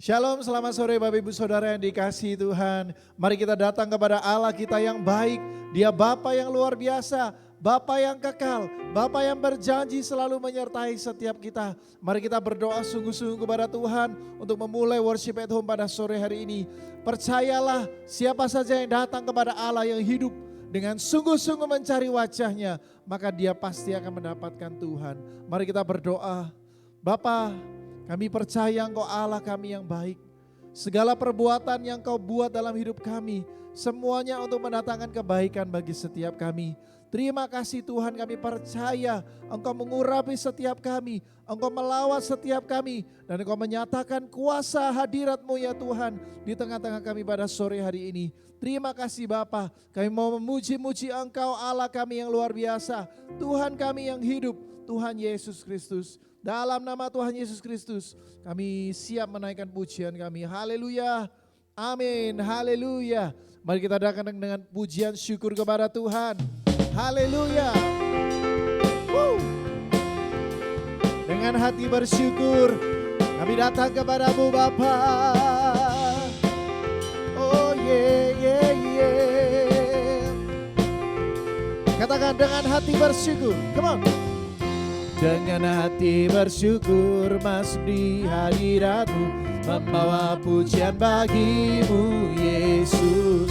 Shalom, selamat sore Bapak Ibu Saudara yang dikasihi Tuhan. Mari kita datang kepada Allah kita yang baik. Dia Bapa yang luar biasa, Bapa yang kekal, Bapa yang berjanji selalu menyertai setiap kita. Mari kita berdoa sungguh-sungguh kepada Tuhan untuk memulai worship at home pada sore hari ini. Percayalah siapa saja yang datang kepada Allah yang hidup dengan sungguh-sungguh mencari wajahnya, maka dia pasti akan mendapatkan Tuhan. Mari kita berdoa. Bapa, kami percaya Engkau Allah kami yang baik. Segala perbuatan yang Kau buat dalam hidup kami, semuanya untuk mendatangkan kebaikan bagi setiap kami. Terima kasih Tuhan, kami percaya Engkau mengurapi setiap kami, Engkau melawat setiap kami, dan Engkau menyatakan kuasa hadirat-Mu ya Tuhan di tengah-tengah kami pada sore hari ini. Terima kasih Bapa, kami mau memuji-muji Engkau Allah kami yang luar biasa, Tuhan kami yang hidup, Tuhan Yesus Kristus. Dalam nama Tuhan Yesus Kristus, kami siap menaikkan pujian kami. Haleluya, amin, haleluya. Mari kita datang dengan pujian syukur kepada Tuhan. Haleluya. Dengan hati bersyukur, kami datang kepadamu Bapa. Oh yeah, yeah, yeah. Katakan dengan hati bersyukur, come on. Dengan hati bersyukur masuk di hadirat-Mu, membawa pujian bagi-Mu Yesus.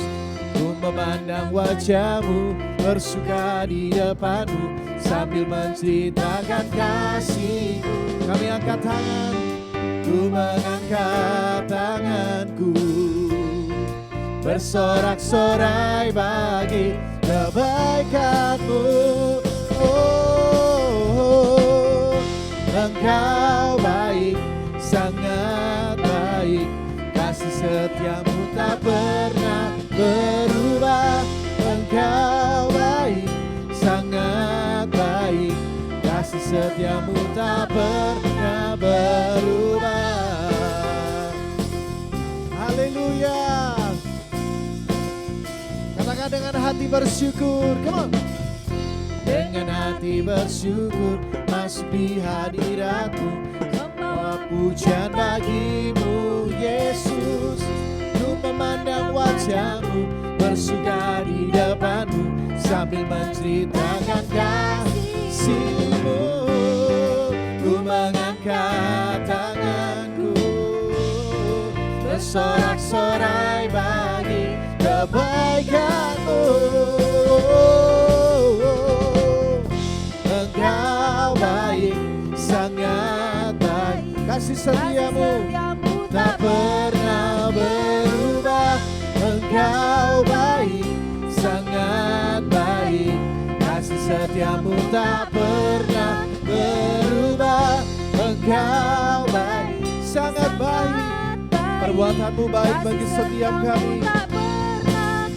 Ku memandang wajah-Mu, bersuka di depan-Mu, sambil menceritakan kasih-Mu. Kami angkat tangan, ku mengangkat tanganku, bersorak-sorai bagi kebaikan-Mu. Engkau baik, sangat baik, kasih setia-Mu tak pernah berubah. Engkau baik, sangat baik, kasih setia-Mu tak pernah berubah. Haleluya. Katakan dengan hati bersyukur, come on. Dengan hati bersyukur masuk di hadirat-Mu, membawa pujian bagi-Mu Yesus. Ku memandang wajah-Mu, bersuka di depan-Mu, sambil menceritakan kasih-Mu. Ku mengangkat tanganku, bersorak-sorai bagi kebaikan-Mu. Engkau baik, sangat baik, kasih setia-Mu tak pernah berubah. Engkau baik, sangat baik, kasih setia-Mu tak pernah berubah. Engkau baik, sangat baik, perbuatan-Mu baik bagi setiap kami.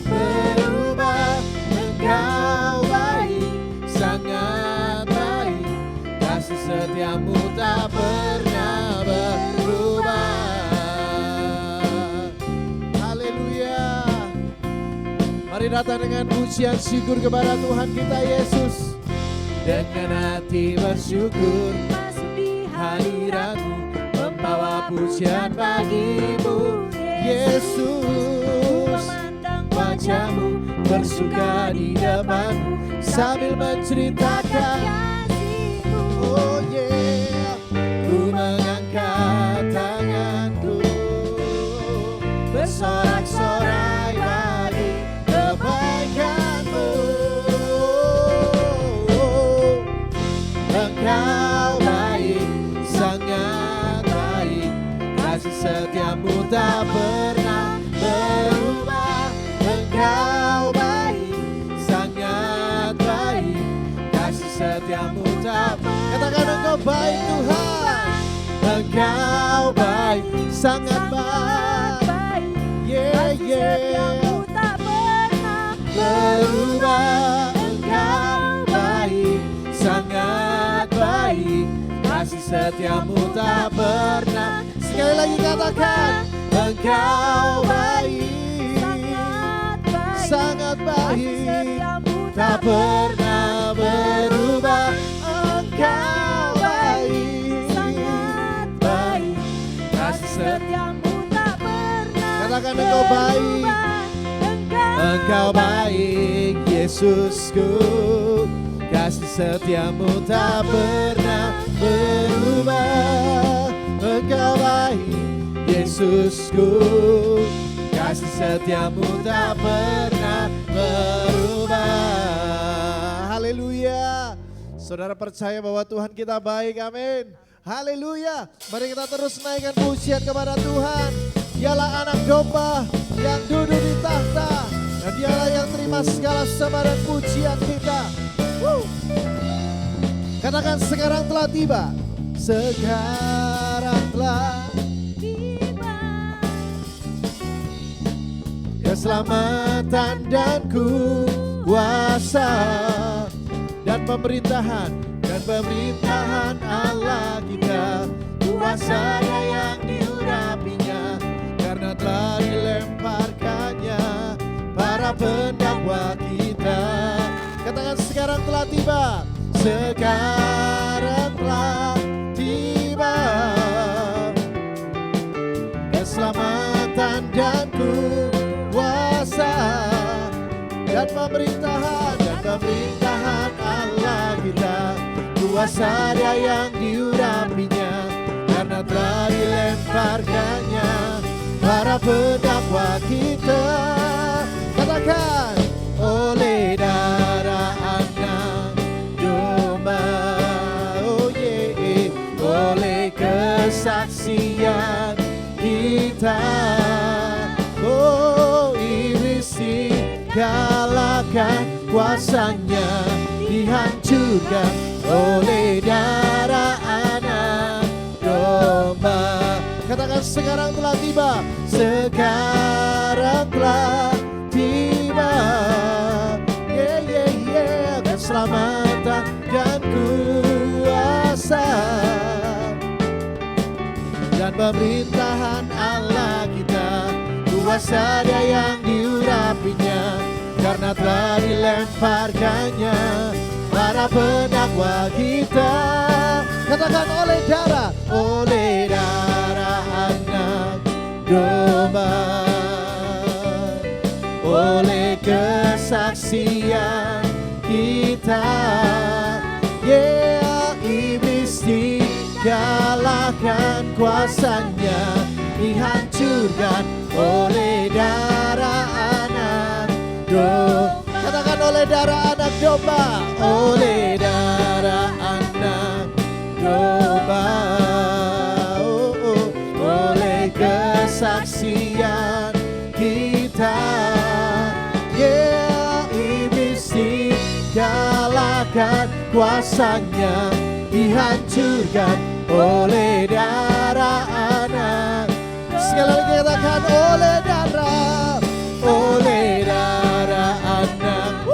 Berubah, Engkau baik, sangat baik, kasih setia-Mu tak pernah berubah. Haleluya. Mari datang dengan pujian syukur kepada Tuhan kita Yesus. Dengan hati bersyukur masuk di hadirat-Mu, membawa pujian bagi-Mu Yesus. Wajah-Mu, bersuka di depan-Mu, sambil menceritakan kasih-Mu. Oh yeah. Ku mengangkat tanganku, bersorak-sorai bagi kebaikan-Mu. Engkau baik, sangat baik, kasih setia-Mu tak pernah berubah. Engkau baik, sangat baik, kasih setia-Mu tak pernah. Katakan Engkau baik Tuhan. Engkau baik, sangat baik, yeah, yeah, tak pernah berubah. Engkau baik, sangat baik, kasih setia-Mu tak pernah. Sekali lagi katakan, Engkau baik, sangat baik, tak pernah berubah. Engkau baik, sangat baik, kasih setiamu Katakan Engkau baik. Engkau baik Yesusku, kasih setiamu tak pernah berubah. Engkau baik Yesusku, kasih setiamu tak pernah berubah. Haleluya. Saudara percaya bahwa Tuhan kita baik, amin. Haleluya. Mari kita terus naikkan pujian kepada Tuhan. Dialah anak domba yang duduk di tahta, dan dialah yang terima segala sembah dan pujian kita. Katakan sekarang telah tiba. Sekarang telah tiba keselamatan dan kuasa dan pemerintahan Allah kita, kuasanya yang diurapinya, karena telah dilemparkannya para pendakwa kita. Katakan sekarang telah tiba. Sekarang telah tiba keselamatan dan kuasa dan pemerintahan Allah kita, kuasa Dia yang diurapinya, karena telah dilemparkannya para pendakwa kita. Katakan, oleh darah anak domba, oh yeah, oleh kesaksian kita, oh iblis dikalahkan, kuasanya dihancurkan oleh darah anak domba. Katakan sekarang telah tiba. Sekarang telah tiba, yeah, yeah, yeah, keselamatan dan kuasa dan pemerintahan Allah kita, kuasa Dia yang diurapinya, karena telah dilemparkannya para pendakwa kita. Katakan, oleh darah anak domba, oleh kesaksian kita, yeah, iblis dikalahkan, kuasanya dihancurkan oleh darah anak domba. Katakan, oleh darah anak domba, oleh darah anak domba, oh, oh, oleh kesaksian kita, yeah, iblis dikalahkan, kuasanya dihancurkan oleh darah anak. Sekali lagi katakan, oleh darah anak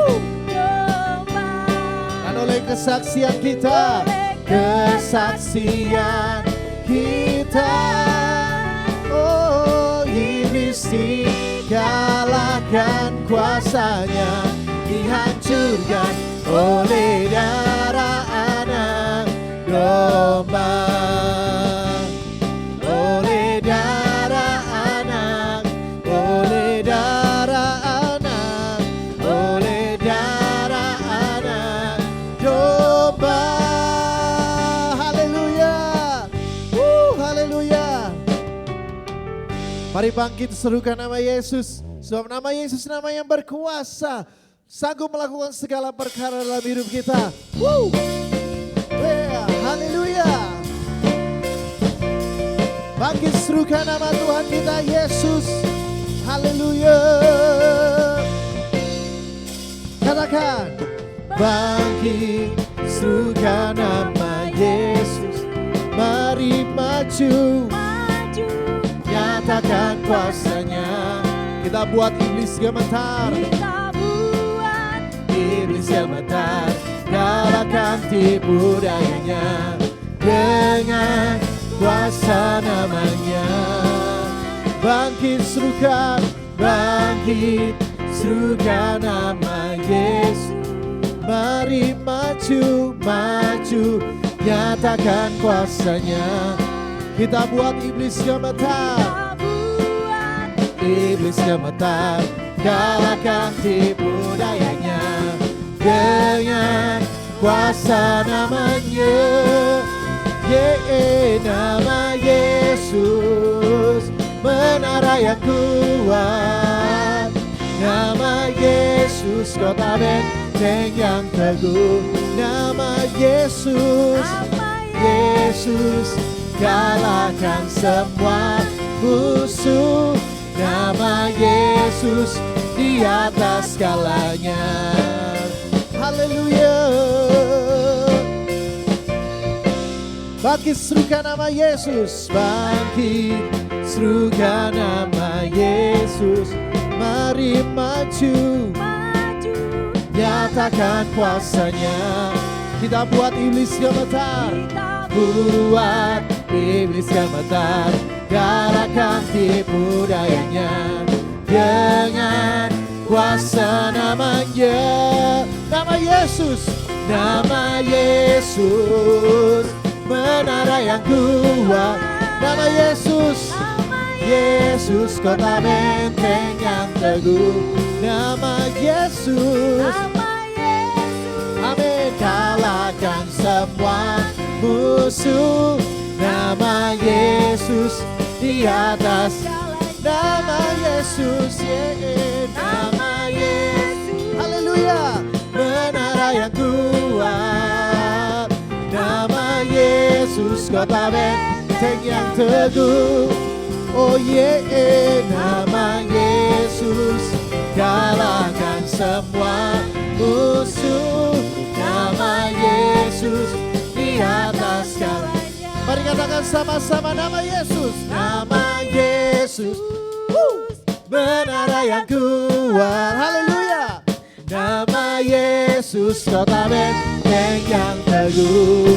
dan oleh kesaksian kita, kesaksian kita, oh iblis dikalahkan, kuasanya dihancurkan oleh darah anak domba, oleh darah anak, oleh darah anak, oleh darah anak domba. Haleluya, haleluya. Mari bangkit serukan nama Yesus, sebab nama Yesus nama yang berkuasa, sanggup melakukan segala perkara dalam hidup kita. Haleluya. Bangkit serukan nama Tuhan kita Yesus. Haleluya. Katakan, bangkit serukan nama Yesus. Mari maju, nyatakan kuasanya. Kita buat iblis gemetar, iblis gemetar, kalahkan tipu dayanya dengan kuasa namanya. Bangkit serukan nama Yesus. Mari maju, nyatakan kuasanya. Kita buat iblis gemetar, iblis gemetar, kalahkan tipu dayanya dengan kuasa namanya. Nama Yesus, menara yang kuat. Nama Yesus, kota benteng yang teguh. Nama Yesus, Yesus, kalahkan semua musuh. Nama Yesus di atas segalanya. Haleluya. Bangkit serukan nama Yesus, bangkit serukan nama Yesus. Mari maju, nyatakan kuasanya. Kita buat iblis gemetar, buat iblis gemetar, kalahkan tipu dayanya dengan kuasa namanya. Nama Yesus, nama Yesus, menara yang kuat. Nama Yesus, Yesus, kota benteng yang teguh. Nama Yesus, amin, kalahkan semua musuh. Nama Yesus di atas. Nama Yesus, nama Yesus, haleluya, menara yang kuat. Nama Yesus, kota benteng yang teguh. Oh nama Yesus, kalahkan semua musuh. Nama Yesus di atas segalanya. Mari katakan sama-sama, nama Yesus, nama Yesus, menara yang kuat. Haleluya. Nama Yesus, kota benteng yang teguh.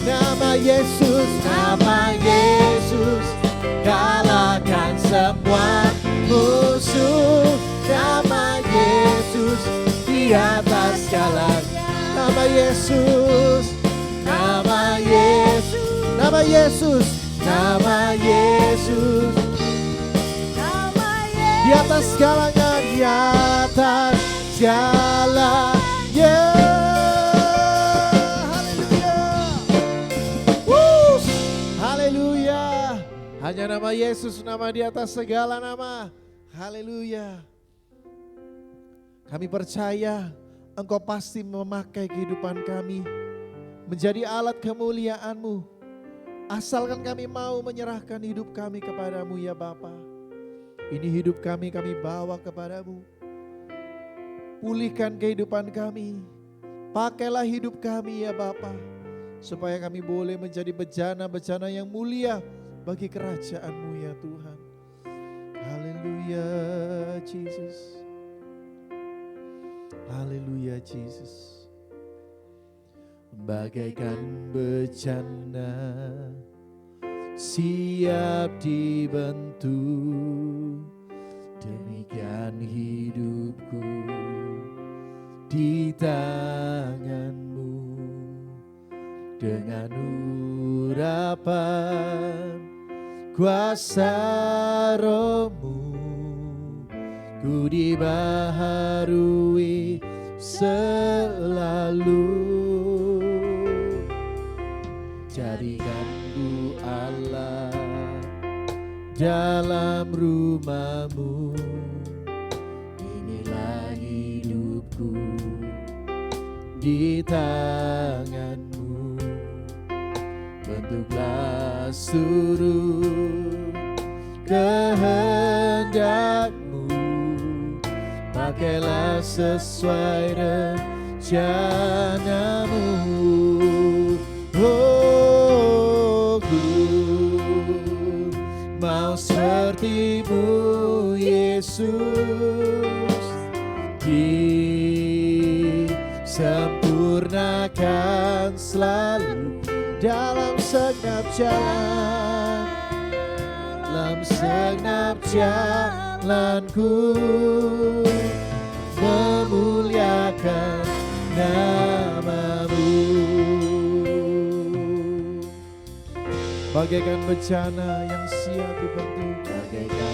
Nama Yesus, kalahkan semua musuh. Nama Yesus di atas segalanya. Nama Yesus, nama Yesus, nama Yesus, nama Yesus, di atas segalanya, di atas segalanya. Haleluya. Hanya nama Yesus, nama di atas segala nama. Haleluya. Kami percaya Engkau pasti memakai kehidupan kami menjadi alat kemuliaan-Mu. Asalkan kami mau menyerahkan hidup kami kepadamu ya Bapa. Ini hidup kami bawa kepadamu. Pulihkan kehidupan kami. Pakailah hidup kami ya Bapa, supaya kami boleh menjadi bejana-bejana yang mulia bagi kerajaan-Mu ya Tuhan. Haleluya Jesus. Haleluya Jesus. Bagaikan bejana siap dibentuk, demikian hidupku di tangan-Mu. Dengan urapan kuasa Roh-Mu, ku dibaharui selalu. Jadikan ku Allah dalam rumah-Mu. Inilah hidupku di tangan-Mu. Bentuklah seluruh kehendak-Mu. Pakailah sesuai rencana-Mu. Oh, ku mau seperti-Mu Yesus, disempurnakan selalu dalam segenap jalan, dalam segenap jalanku, memuliakan nama-Mu. Bagaikan bejana yang siap dibentuk, bagaikan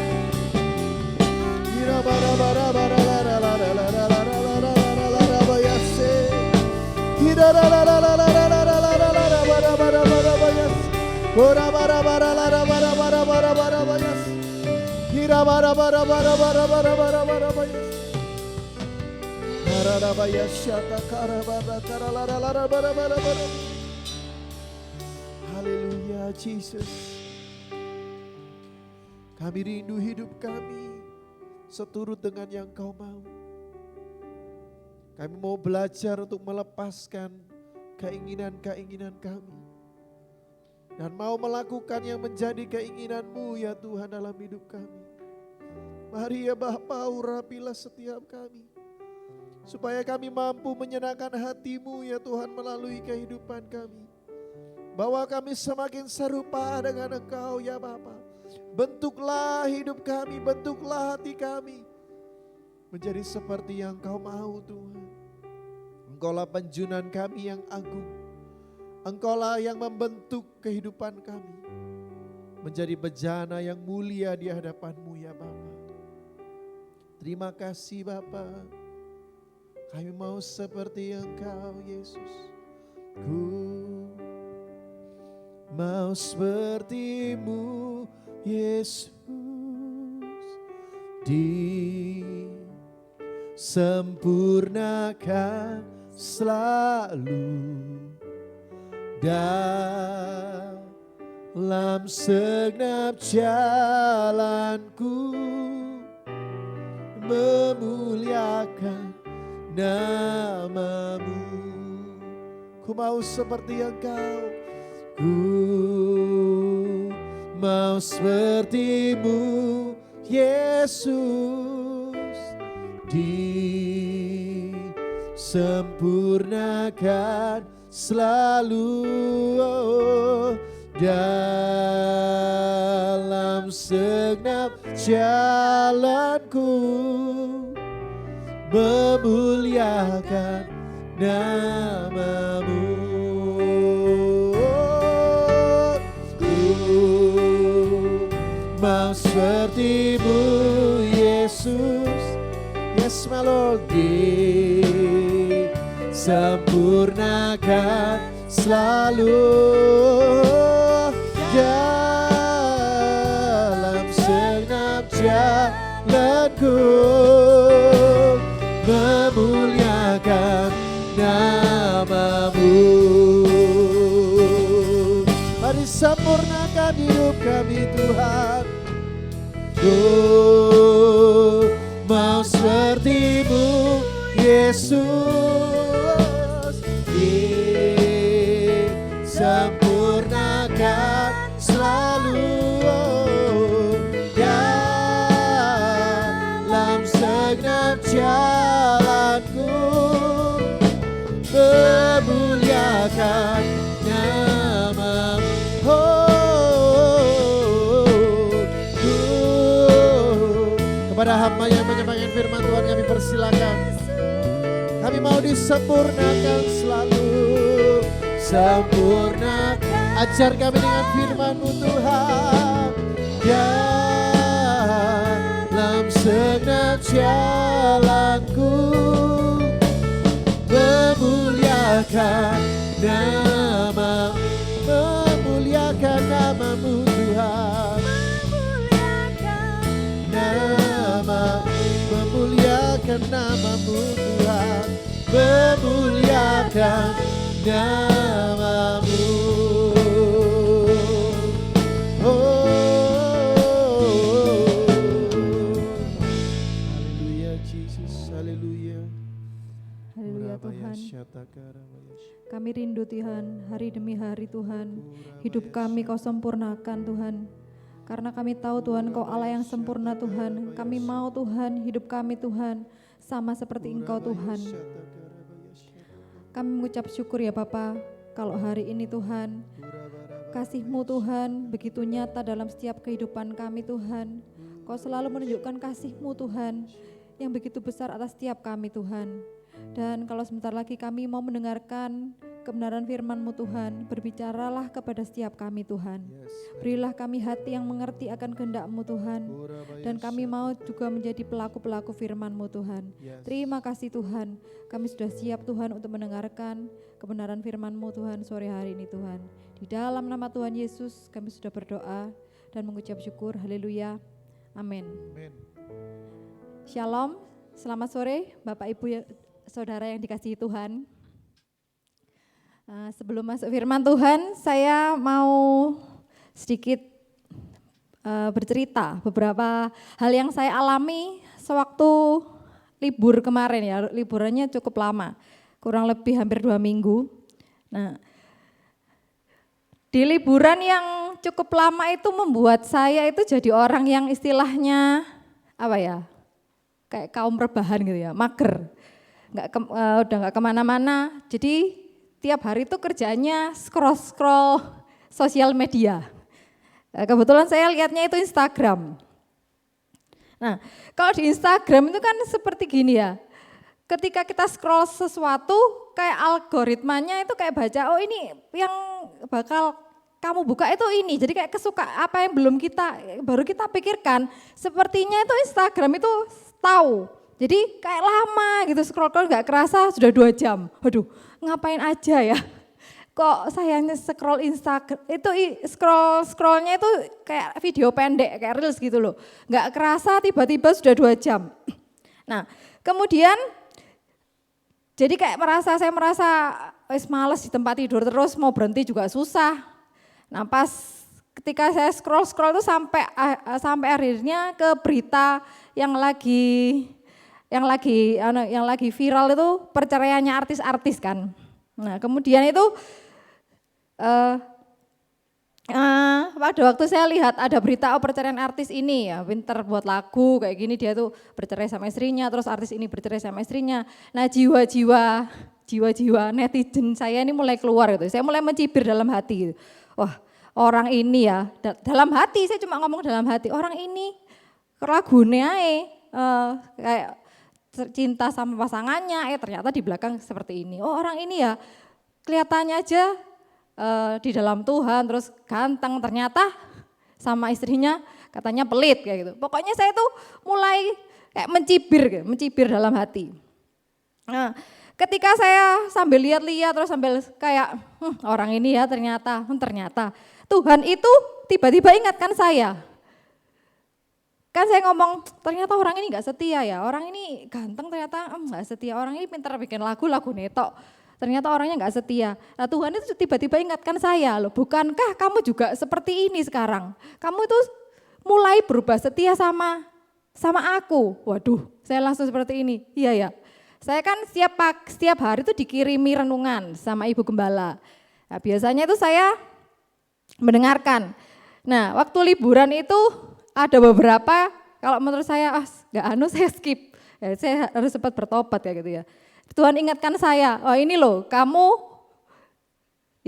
Ora bara bara lara bara bara bara bara bayas. Hira bara bara bara bara bara bara bara bayas. Bara bayas syata kara bara kara lara lara bara bara bara. Haleluya Jesus. Kami rindu hidup kami seturut dengan yang Kau mau. Kami mau belajar untuk melepaskan keinginan-keinginan kami. Dan mau melakukan yang menjadi keinginan-Mu ya Tuhan dalam hidup kami. Mari ya Bapa, urapilah setiap kami. Supaya kami mampu menyenangkan hati-Mu ya Tuhan melalui kehidupan kami. Bawa kami semakin serupa dengan Engkau ya Bapa. Bentuklah hidup kami, bentuklah hati kami. Menjadi seperti yang Kau mau Tuhan. Engkaulah penjunan kami yang agung. Engkaulah yang membentuk kehidupan kami. Menjadi bejana yang mulia di hadapan-Mu ya Bapa. Terima kasih Bapa. Kami mau seperti Engkau Yesus. Ku mau seperti-Mu Yesus. Disempurnakan selalu dalam segenap jalanku, memuliakan nama-Mu. Ku mau seperti Engkau. Ku mau seperti-Mu Yesus. Disempurnakan selalu dalam segenap jalanku, memuliakan nama-Mu. Ku mau seperti-Mu Yesus. Yes my Lord. Disempurnakan selalu dalam segenap jalanku, memuliakan nama-Mu. Mari sempurnakan hidup kami Tuhan. Ku mau seperti-Mu Yesus. Disempurnakan selalu dalam segenap jalanku, memuliakan nama-Mu. Kepada hamba yang menyampaikan firman Tuhan kami persilakan. Kami mau disempurnakan selalu. Sempurna, ajar kami dengan firman-Mu Tuhan. Dalam segenap jalanku, memuliakan nama, memuliakan nama-Mu Tuhan. Memuliakan nama-Mu Tuhan. Memuliakan nama-Mu. Haleluya Jesus, haleluya. Haleluya Tuhan. Kami rindu Tuhan, hari demi hari Tuhan. Hidup kami Kau sempurnakan Tuhan. Karena kami tahu Tuhan Kau Allah yang sempurna Tuhan. Kami mau Tuhan hidup kami Tuhan sama seperti Engkau Tuhan. Kami mengucap syukur ya Bapa, kalau hari ini Tuhan, kasih-Mu Tuhan begitu nyata dalam setiap kehidupan kami Tuhan. Kau selalu menunjukkan kasih-Mu Tuhan yang begitu besar atas setiap kami Tuhan. Dan kalau sebentar lagi kami mau mendengarkan kebenaran firman-Mu Tuhan, berbicaralah kepada setiap kami Tuhan. Yes. Berilah kami hati yang mengerti akan kehendak-Mu Tuhan, Kurabaya dan kami mau juga menjadi pelaku-pelaku firman-Mu Tuhan. Yes. Terima kasih Tuhan, kami sudah siap Tuhan untuk mendengarkan kebenaran firman-Mu Tuhan sore hari ini Tuhan. Di dalam nama Tuhan Yesus kami sudah berdoa dan mengucap syukur, haleluya, amin. Amin. Shalom, selamat sore Bapak Ibu Saudara yang dikasihi Tuhan. Sebelum masuk firman Tuhan, saya mau sedikit bercerita beberapa hal yang saya alami sewaktu libur kemarin ya, liburannya cukup lama, kurang lebih hampir 2 minggu. Nah, di liburan yang cukup lama itu membuat saya itu jadi orang yang istilahnya apa ya, kayak kaum rebahan gitu ya, mager, udah nggak kemana-mana, jadi tiap hari itu kerjaannya scroll sosial media. Kebetulan saya lihatnya itu Instagram. Nah, kalau di Instagram itu kan seperti gini ya. Ketika kita scroll sesuatu, kayak algoritmanya itu kayak baca, oh ini yang bakal kamu buka itu ini. Jadi kayak kesuka apa yang baru kita pikirkan. Sepertinya itu Instagram itu tahu. Jadi kayak lama gitu scroll nggak kerasa sudah 2 jam. Waduh, ngapain aja ya? Kok sayangnya scroll Instagram itu scrollnya itu kayak video pendek kayak reels gitu loh. Nggak kerasa tiba-tiba sudah 2 jam. Nah, kemudian jadi kayak saya merasa males di tempat tidur terus, mau berhenti juga susah. Nah, pas ketika saya scroll itu sampai akhirnya ke berita yang lagi viral itu perceraiannya artis-artis kan. Nah, kemudian itu pada waktu saya lihat ada berita perceraian artis ini ya, pinter buat lagu kayak gini, dia tuh bercerai sama istrinya, terus artis ini bercerai sama istrinya. Nah, jiwa-jiwa netizen saya ini mulai keluar gitu. Saya mulai mencibir dalam hati gitu. Wah, orang ini ya, dalam hati saya cuma ngomong dalam hati, orang ini lagunya kayak cinta sama pasangannya, ternyata di belakang seperti ini. Oh, orang ini ya kelihatannya aja di dalam Tuhan, terus ganteng, ternyata sama istrinya katanya pelit kayak gitu. Pokoknya saya tuh mulai kayak mencibir dalam hati. Nah, ketika saya sambil lihat-lihat terus sambil kayak orang ini ya ternyata Tuhan itu tiba-tiba ingatkan saya. Kan saya ngomong, ternyata orang ini gak setia ya, orang ini ganteng ternyata gak setia, orang ini pintar bikin lagu netok, ternyata orangnya gak setia. Nah, Tuhan itu tiba-tiba ingatkan saya, loh bukankah kamu juga seperti ini sekarang? Kamu itu mulai berubah setia sama aku. Waduh, saya langsung seperti ini, iya ya. Saya kan setiap hari itu dikirimi renungan sama Ibu Gembala. Nah, biasanya itu saya mendengarkan. Nah, waktu liburan itu ada beberapa, kalau menurut saya saya skip, ya, saya harus sempat bertobat ya gitu ya. Tuhan ingatkan saya, oh ini loh kamu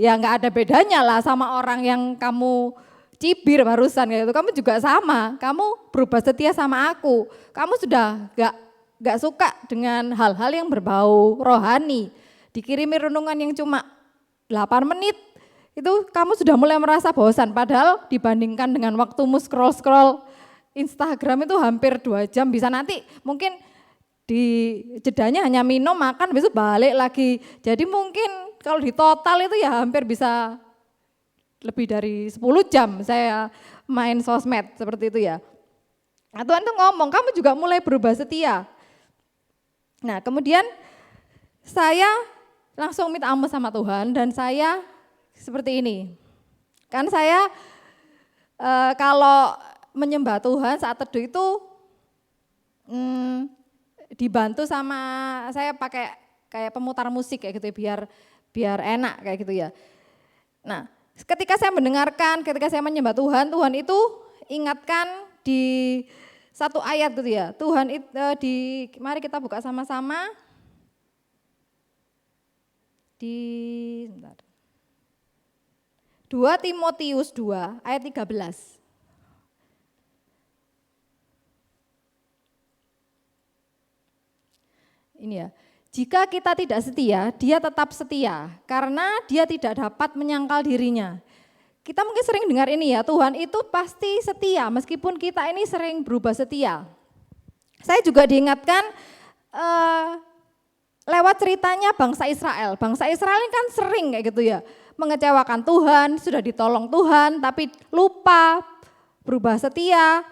ya nggak ada bedanya lah sama orang yang kamu cibir barusan kayak gitu. Kamu juga sama, kamu berubah setia sama aku. Kamu sudah nggak suka dengan hal-hal yang berbau rohani. Dikirimi renungan yang cuma 8 menit. Itu kamu sudah mulai merasa bosan, padahal dibandingkan dengan waktumu scroll Instagram itu hampir 2 jam, bisa nanti mungkin di jedanya hanya minum, makan, besok balik lagi. Jadi mungkin kalau di total itu ya hampir bisa lebih dari 10 jam saya main sosmed seperti itu ya. Nah, Tuhan tuh ngomong, kamu juga mulai berubah setia. Nah, kemudian saya langsung minta ampun sama Tuhan dan saya seperti ini, kan saya kalau menyembah Tuhan saat teduh itu dibantu sama saya pakai kayak pemutar musik kayak gitu ya, biar enak kayak gitu ya. Nah, ketika saya mendengarkan, ketika saya menyembah Tuhan, Tuhan itu ingatkan di satu ayat gitu ya. Tuhan mari kita buka sama-sama di sebentar. 2 Timotius 2 ayat 13. Ini ya. Jika kita tidak setia, dia tetap setia karena dia tidak dapat menyangkal dirinya. Kita mungkin sering dengar ini ya, Tuhan itu pasti setia meskipun kita ini sering berubah setia. Saya juga diingatkan lewat ceritanya bangsa Israel. Bangsa Israel ini kan sering kayak gitu ya, mengecewakan Tuhan, sudah ditolong Tuhan tapi lupa berubah setia.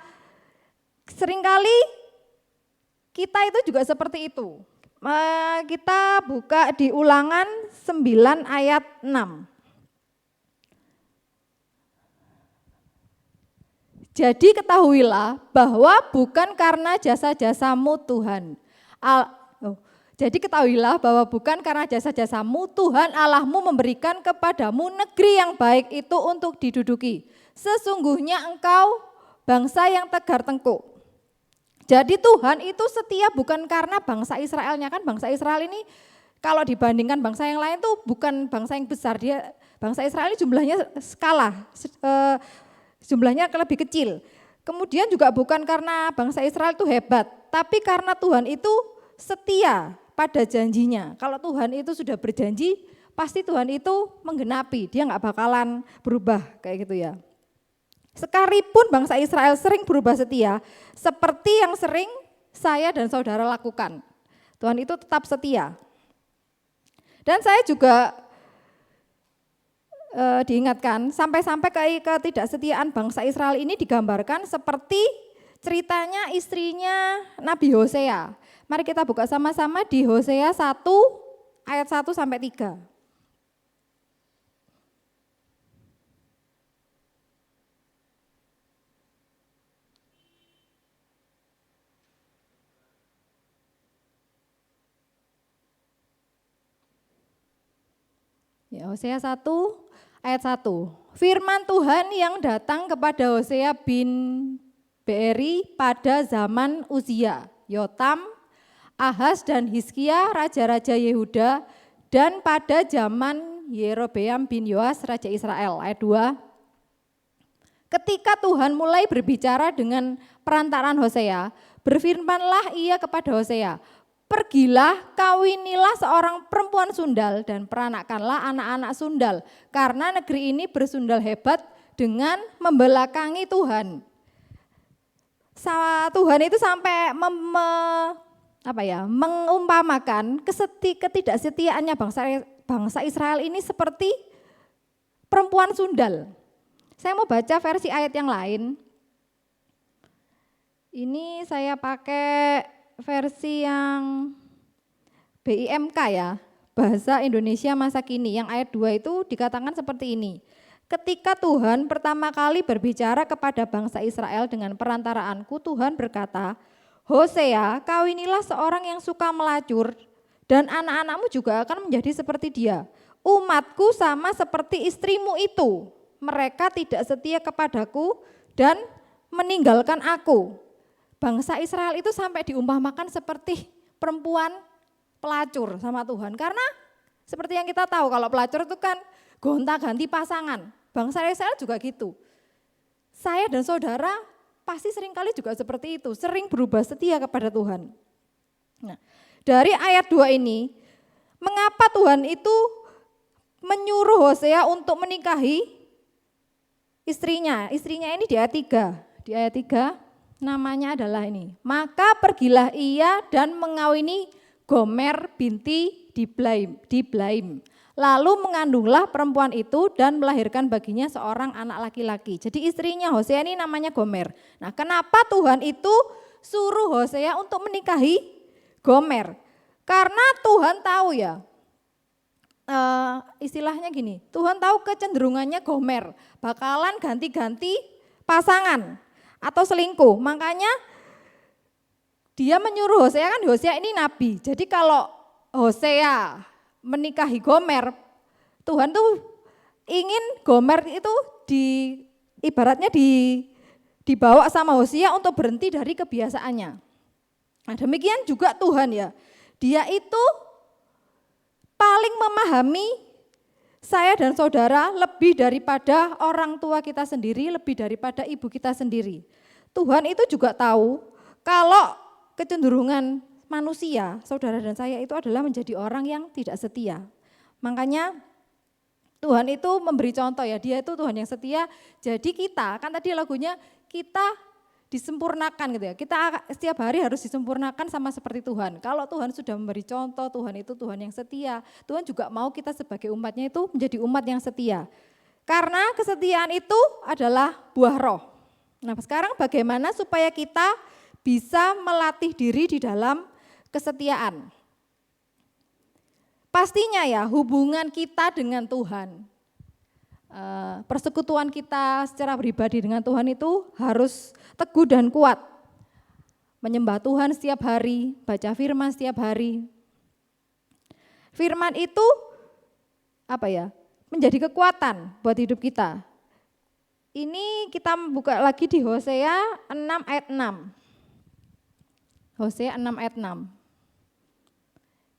Seringkali kita itu juga seperti itu. Kita buka di Ulangan 9 ayat 6. Jadi ketahuilah bahwa bukan karena jasa-jasamu Tuhan. Jadi ketahuilah bahwa bukan karena jasa-jasamu Tuhan Allahmu memberikan kepadamu negeri yang baik itu untuk diduduki. Sesungguhnya engkau bangsa yang tegar tengkuk. Jadi Tuhan itu setia bukan karena bangsa Israelnya, kan bangsa Israel ini kalau dibandingkan bangsa yang lain tuh bukan bangsa yang besar, dia bangsa Israel ini jumlahnya jumlahnya lebih kecil. Kemudian juga bukan karena bangsa Israel itu hebat, tapi karena Tuhan itu setia pada janjinya. Kalau Tuhan itu sudah berjanji, pasti Tuhan itu menggenapi, dia nggak bakalan berubah kayak gitu ya. Sekalipun bangsa Israel sering berubah setia, seperti yang sering saya dan saudara lakukan. Tuhan itu tetap setia. Dan saya juga diingatkan, sampai-sampai ketidaksetiaan bangsa Israel ini digambarkan seperti ceritanya istrinya Nabi Hosea. Mari kita buka sama-sama di Hosea 1 ayat 1 sampai 3. Ya, Hosea 1 ayat 1. Firman Tuhan yang datang kepada Hosea bin Beeri pada zaman Uzia, Yotam, Ahaz dan Hizkia raja-raja Yehuda, dan pada zaman Yerobeam bin Yoas raja Israel. Ayat 2. Ketika Tuhan mulai berbicara dengan perantaraan Hosea, berfirmanlah ia kepada Hosea, pergilah, kawinilah seorang perempuan sundal dan peranakkanlah anak-anak sundal, karena negeri ini bersundal hebat dengan membelakangi Tuhan. Tuhan itu sampai mengumpamakan ketidaksetiaannya bangsa Israel ini seperti perempuan sundal. Saya mau baca versi ayat yang lain. Ini saya pakai versi yang BIMK ya, Bahasa Indonesia Masa Kini, yang ayat 2 itu dikatakan seperti ini. Ketika Tuhan pertama kali berbicara kepada bangsa Israel dengan perantaraanku, Tuhan berkata, Hosea, kawinilah seorang yang suka melacur dan anak-anakmu juga akan menjadi seperti dia. Umatku sama seperti istrimu itu, mereka tidak setia kepadaku dan meninggalkan aku. Bangsa Israel itu sampai diumpamakan seperti perempuan pelacur sama Tuhan. Karena seperti yang kita tahu kalau pelacur itu kan gonta-ganti pasangan. Bangsa Israel juga gitu. Saya dan saudara pasti seringkali juga seperti itu. Sering berubah setia kepada Tuhan. Nah, dari ayat 2 ini, mengapa Tuhan itu menyuruh Hosea untuk menikahi istrinya? Istrinya ini di ayat 3. Di ayat 3. Namanya adalah ini, maka pergilah ia dan mengawini Gomer binti Diblaim. Lalu mengandunglah perempuan itu dan melahirkan baginya seorang anak laki-laki. Jadi istrinya Hosea ini namanya Gomer. Nah, kenapa Tuhan itu suruh Hosea untuk menikahi Gomer? Karena Tuhan tahu ya, istilahnya gini, Tuhan tahu kecenderungannya Gomer bakalan ganti-ganti pasangan atau selingkuh. Makanya dia menyuruh Hosea, kan Hosea ini nabi. Jadi kalau Hosea menikahi Gomer, Tuhan tuh ingin Gomer itu ibaratnya dibawa sama Hosea untuk berhenti dari kebiasaannya. Nah, demikian juga Tuhan ya. Dia itu paling memahami saya dan saudara lebih daripada orang tua kita sendiri, lebih daripada ibu kita sendiri. Tuhan itu juga tahu kalau kecenderungan manusia, saudara dan saya itu adalah menjadi orang yang tidak setia. Makanya Tuhan itu memberi contoh ya, dia itu Tuhan yang setia. Jadi kita, kan tadi lagunya kita disempurnakan gitu ya. Kita setiap hari harus disempurnakan sama seperti Tuhan. Kalau Tuhan sudah memberi contoh, Tuhan itu Tuhan yang setia. Tuhan juga mau kita sebagai umatnya itu menjadi umat yang setia. Karena kesetiaan itu adalah buah roh. Nah sekarang bagaimana supaya kita bisa melatih diri di dalam kesetiaan? Pastinya ya hubungan kita dengan Tuhan, persekutuan kita secara pribadi dengan Tuhan itu harus teguh dan kuat. Menyembah Tuhan setiap hari, baca firman setiap hari. Firman itu menjadi kekuatan buat hidup kita. Ini kita buka lagi di Hosea 6 ayat 6. Hosea 6 ayat 6.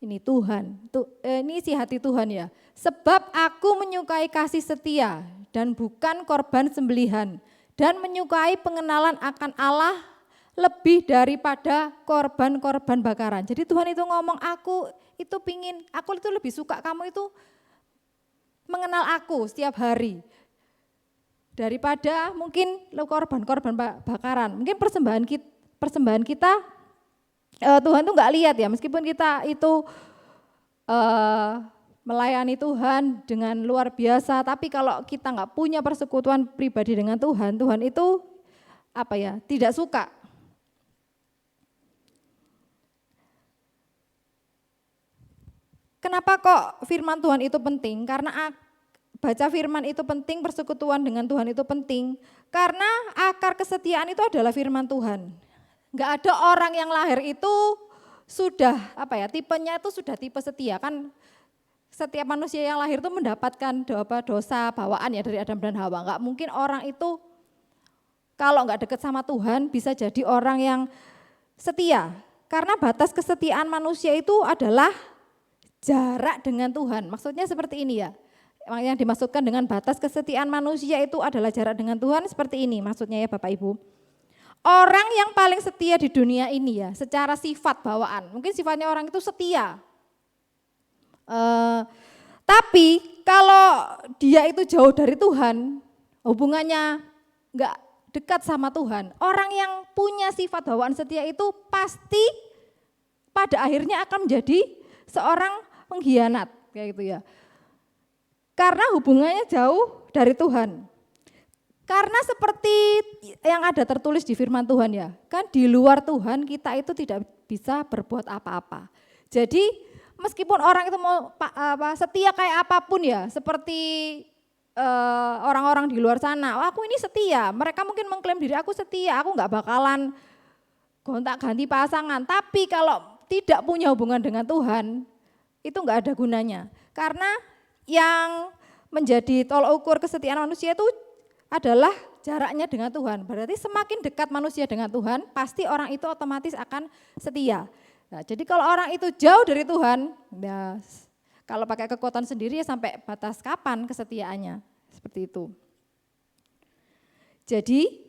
Ini Tuhan, ini isi hati Tuhan ya. Sebab aku menyukai kasih setia dan bukan korban sembelihan, dan menyukai pengenalan akan Allah lebih daripada korban-korban bakaran. Jadi Tuhan itu ngomong, aku itu lebih suka kamu itu mengenal aku setiap hari daripada mungkin korban-korban bakaran. Mungkin persembahan kita Tuhan tuh nggak lihat ya, meskipun kita itu melayani Tuhan dengan luar biasa, tapi kalau kita nggak punya persekutuan pribadi dengan Tuhan, Tuhan itu tidak suka. Kenapa kok firman Tuhan itu penting? Karena baca firman itu penting, persekutuan dengan Tuhan itu penting, karena akar kesetiaan itu adalah firman Tuhan. Enggak ada orang yang lahir itu sudah tipenya itu sudah tipe setia, kan setiap manusia yang lahir itu mendapatkan dosa bawaan ya dari Adam dan Hawa. Enggak mungkin orang itu kalau enggak dekat sama Tuhan bisa jadi orang yang setia, karena batas kesetiaan manusia itu adalah jarak dengan Tuhan. Maksudnya seperti ini ya, yang dimaksudkan dengan batas kesetiaan manusia itu adalah jarak dengan Tuhan seperti ini maksudnya ya Bapak Ibu. Orang yang paling setia di dunia ini ya, secara sifat bawaan, mungkin sifatnya orang itu setia. Tapi kalau dia itu jauh dari Tuhan, hubungannya enggak dekat sama Tuhan, orang yang punya sifat bawaan setia itu pasti pada akhirnya akan menjadi seorang pengkhianat, kayak gitu ya. Karena hubungannya jauh dari Tuhan. Karena seperti yang ada tertulis di firman Tuhan ya, kan di luar Tuhan kita itu tidak bisa berbuat apa-apa. Jadi meskipun orang itu mau setia kayak apapun ya, seperti orang-orang di luar sana, aku ini setia, mereka mungkin mengklaim diri aku setia, aku nggak bakalan gonta-ganti pasangan. Tapi kalau tidak punya hubungan dengan Tuhan, itu nggak ada gunanya. Karena yang menjadi tolok ukur kesetiaan manusia itu adalah jaraknya dengan Tuhan. Berarti semakin dekat manusia dengan Tuhan, pasti orang itu otomatis akan setia. Nah, jadi kalau orang itu jauh dari Tuhan, ya, kalau pakai kekuatan sendiri ya sampai batas kapan kesetiaannya, seperti itu. Jadi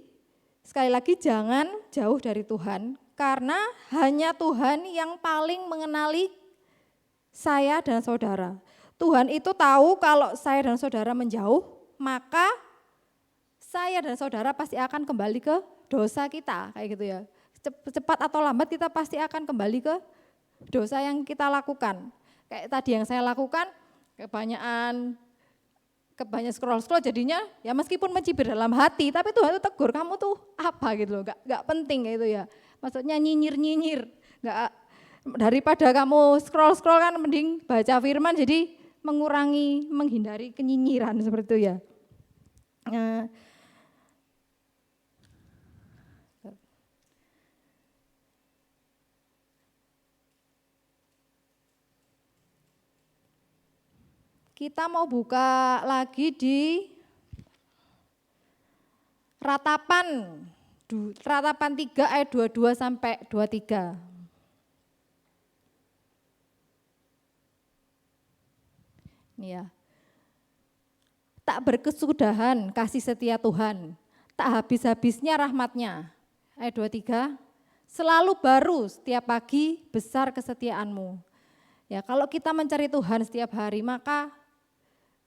sekali lagi jangan jauh dari Tuhan, karena hanya Tuhan yang paling mengenali saya dan saudara. Tuhan itu tahu kalau saya dan saudara menjauh, maka saya dan saudara pasti akan kembali ke dosa kita, kayak gitu ya. Cepat atau lambat kita pasti akan kembali ke dosa yang kita lakukan. Kayak tadi yang saya lakukan, kebanyakan scroll jadinya ya meskipun mencibir dalam hati, tapi Tuhan itu tegur, kamu tuh apa gitu loh, gak penting gitu ya. Maksudnya nyinyir, daripada kamu scroll kan mending baca firman, jadi menghindari kenyinyiran seperti itu ya. Kita mau buka lagi di Ratapan 3 ayat 22 sampai 23. Ini ya. Tak berkesudahan kasih setia Tuhan, tak habis-habisnya rahmatnya. Ayat 23, selalu baru setiap pagi, besar kesetiaan-Mu. Ya, kalau kita mencari Tuhan setiap hari, maka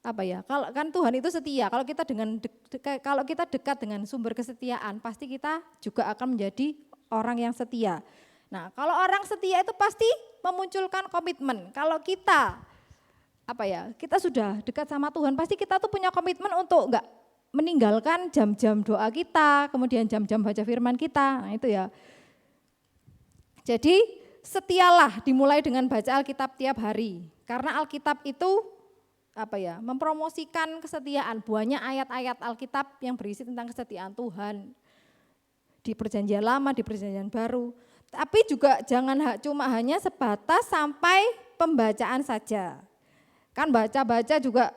kalau kan Tuhan itu setia. Kalau kita dekat dengan sumber kesetiaan, pasti kita juga akan menjadi orang yang setia. Nah, kalau orang setia itu pasti memunculkan komitmen. Kalau kita kita sudah dekat sama Tuhan, pasti kita tuh punya komitmen untuk enggak meninggalkan jam-jam doa kita, kemudian jam-jam baca firman kita. Nah, itu ya. Jadi setialah dimulai dengan baca Alkitab tiap hari. Karena Alkitab itu mempromosikan kesetiaan. Banyak ayat-ayat Alkitab yang berisi tentang kesetiaan Tuhan. Di Perjanjian Lama, di Perjanjian Baru. Tapi juga jangan cuma hanya sebatas sampai pembacaan saja. Kan baca-baca juga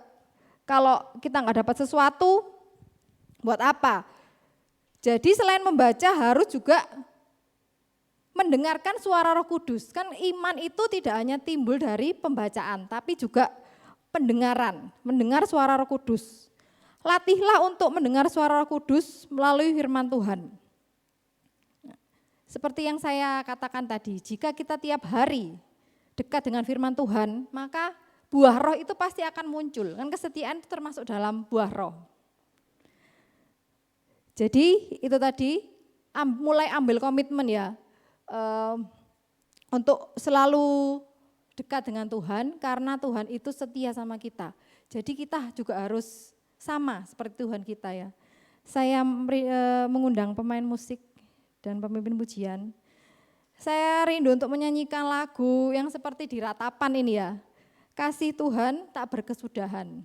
kalau kita nggak dapat sesuatu, buat apa? Jadi selain membaca harus juga mendengarkan suara Roh Kudus. Kan iman itu tidak hanya timbul dari pembacaan, tapi juga pendengaran, mendengar suara Roh Kudus. Latihlah untuk mendengar suara Roh Kudus melalui firman Tuhan. Seperti yang saya katakan tadi, jika kita tiap hari dekat dengan firman Tuhan, maka buah roh itu pasti akan muncul. Kan kesetiaan itu termasuk dalam buah roh. Jadi itu tadi mulai ambil komitmen ya, untuk selalu dekat dengan Tuhan, karena Tuhan itu setia sama kita. Jadi kita juga harus sama seperti Tuhan kita ya. Saya mengundang pemain musik dan pemimpin pujian. Saya rindu untuk menyanyikan lagu yang seperti di ratapan ini ya. Kasih Tuhan tak berkesudahan.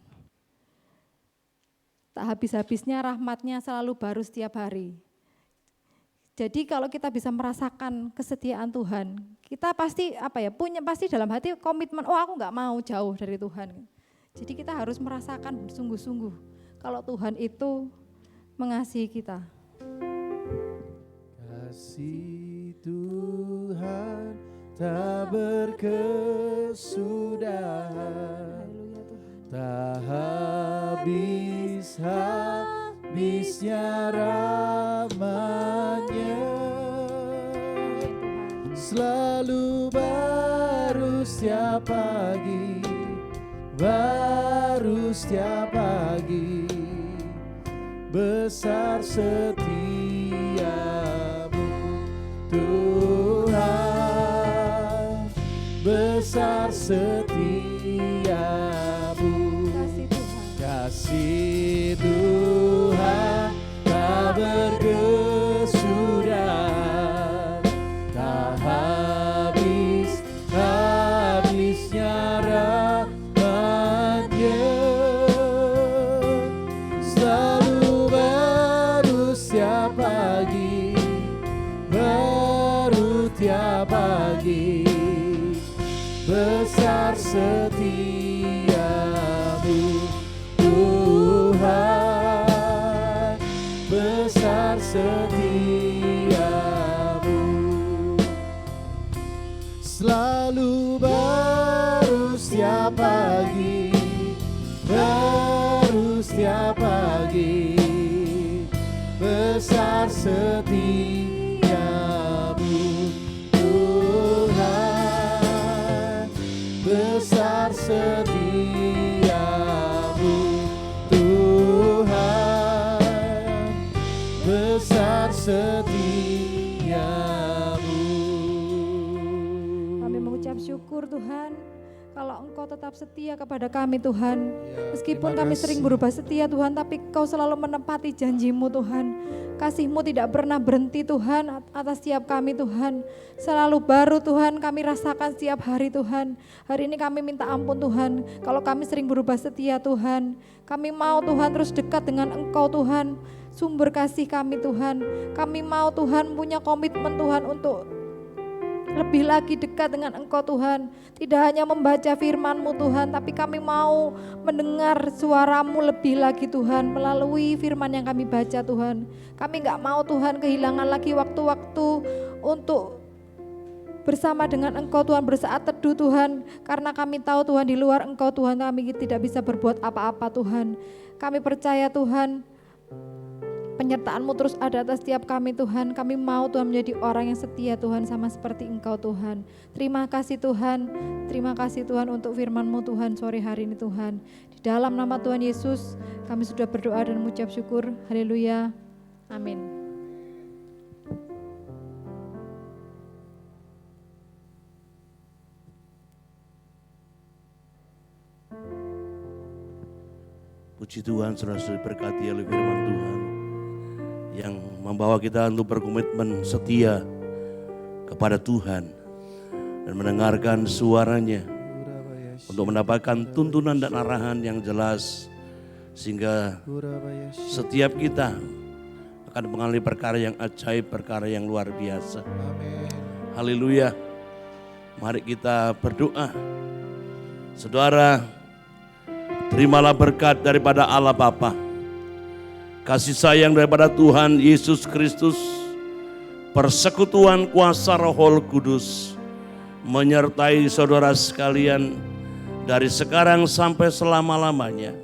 Tak habis-habisnya rahmatnya selalu baru setiap hari. Jadi kalau kita bisa merasakan kesetiaan Tuhan, kita pasti pasti dalam hati komitmen, aku enggak mau jauh dari Tuhan. Jadi kita harus merasakan bersungguh-sungguh kalau Tuhan itu mengasihi kita. Kasih Tuhan tak berkesudahan, tak habis-habisnya rahmat-Nya, selalu baru setiap pagi, baru setiap pagi, besar setiamu Tuhan, besar setiamu. Kasih Tuhan tak berkesudahan, tak habis-habisnya rahmat-Nya, selalu baru setiap pagi, baru tiap pagi, besar setiamu Tuhan, besar setiamu, selalu baru setiap pagi, baru setiap pagi, besar setiamu Tuhan, besar setiamu Tuhan, besar setiamu. Kami mengucap syukur Tuhan, kalau Engkau tetap setia kepada kami Tuhan. Meskipun kami sering berubah setia Tuhan, tapi Engkau selalu menepati janji-Mu Tuhan. Kasih-Mu tidak pernah berhenti Tuhan atas setiap kami Tuhan. Selalu baru Tuhan kami rasakan setiap hari Tuhan. Hari ini kami minta ampun Tuhan, kalau kami sering berubah setia Tuhan. Kami mau Tuhan terus dekat dengan Engkau Tuhan, sumber kasih kami Tuhan. Kami mau Tuhan punya komitmen Tuhan untuk lebih lagi dekat dengan Engkau Tuhan. Tidak hanya membaca firman-Mu Tuhan, tapi kami mau mendengar suara-Mu lebih lagi Tuhan melalui firman yang kami baca Tuhan. Kami gak mau Tuhan kehilangan lagi waktu-waktu untuk bersama dengan Engkau Tuhan, bersaat teduh Tuhan. Karena kami tahu Tuhan di luar Engkau Tuhan kami tidak bisa berbuat apa-apa Tuhan. Kami percaya Tuhan, penyertaan-Mu terus ada atas setiap kami Tuhan. Kami mau Tuhan menjadi orang yang setia Tuhan, sama seperti Engkau Tuhan. Terima kasih Tuhan untuk firman-Mu Tuhan sore hari ini Tuhan. Di dalam nama Tuhan Yesus kami sudah berdoa dan mengucap syukur. Haleluya. Amin. Puji Tuhan, saudara-saudari, diberkati oleh firman Tuhan yang membawa kita untuk berkomitmen setia kepada Tuhan dan mendengarkan suaranya untuk mendapatkan tuntunan dan arahan yang jelas, sehingga setiap kita akan mengalami perkara yang ajaib, perkara yang luar biasa. Haleluya. Mari kita berdoa. Saudara, terimalah berkat daripada Allah Bapa, kasih sayang daripada Tuhan Yesus Kristus, persekutuan kuasa Roh Kudus menyertai saudara sekalian dari sekarang sampai selama-lamanya.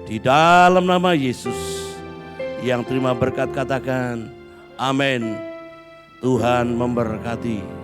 Di dalam nama Yesus, yang terima berkat katakan amin. Tuhan memberkati.